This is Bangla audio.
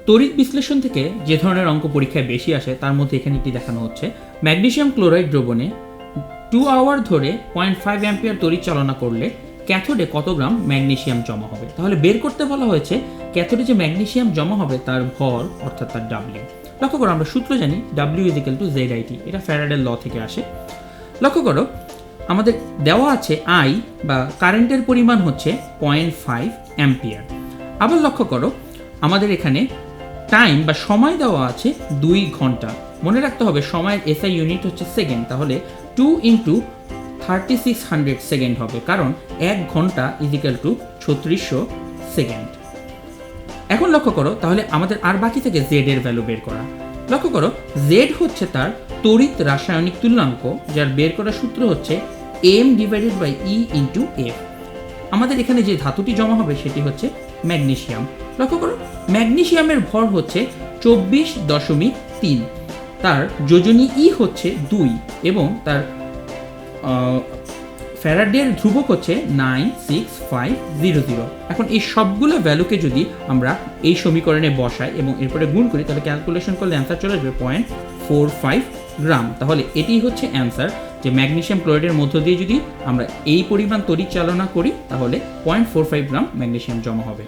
তড়িৎ বিশ্লেষণ থেকে যে ধরনের অঙ্ক পরীক্ষায় বেশি আসে তার মধ্যে এখানে একটি দেখানো হচ্ছে। ম্যাগনেসিয়াম ক্লোরাইড দ্রবণে 2 আওয়ার ধরে 0.5 অ্যাম্পিয়ার তড়িৎ চালনা করলে ক্যাথোডে কত গ্রাম ম্যাগনেসিয়াম জমা হবে। তাহলে বের করতে বলা হয়েছে ক্যাথোডে যে ম্যাগনেসিয়াম জমা হবে তার ভর অর্থাৎ তার ডাব্লিউ। লক্ষ্য করো, আমরা সূত্র জানি W is equal to ZIT, এটা ফ্যারাডের ল থেকে আসে। লক্ষ্য করো, আমাদের দেওয়া আছে আই বা কারেন্টের পরিমাণ হচ্ছে 0.5 অ্যাম্পিয়ার। আবার লক্ষ্য করো, আমাদের এখানে টাইম বা সময় দেওয়া আছে 2 ঘন্টা। মনে রাখতে হবে সময়ের এসআই ইউনিট হচ্ছে সেকেন্ড, তাহলে 2 ইন্টু 3600 সেকেন্ড হবে, কারণ 1 ঘন্টা ইজ ইকুয়াল টু 3600 সেকেন্ড। এখন লক্ষ্য করো, তাহলে আমাদের আর বাকি থেকে জেড এর ভ্যালু বের করা। লক্ষ্য করো, জেড হচ্ছে তার তড়িৎ রাসায়নিক তুল্যাঙ্ক, যার বের করার সূত্র হচ্ছে M divided by E into F. আমাদের এখানে যে ধাতুটি জমা হবে সেটি হচ্ছে ম্যাগনেসিয়াম। লক্ষ্য করো, ম্যাগনেসিয়ামের ভর হচ্ছে 24.3, তার যোজনী ই হচ্ছে 2 এবং তার ফ্যারাডের ধ্রুবক হচ্ছে 96500। এখন এই সবগুলো ভ্যালুকে যদি আমরা এই সমীকরণে বসাই এবং এরপরে গুণ করি, তাহলে ক্যালকুলেশন করলে অ্যান্সার চলে আসবে 0.45 গ্রাম। তাহলে এটি হচ্ছে অ্যান্সার, যে ম্যাগনেসিয়াম ক্লোরাইডের মধ্য দিয়ে যদি আমরা এই পরিমাণ তড়িৎ চালনা করি তাহলে 0.45 গ্রাম ম্যাগনেসিয়াম জমা হবে।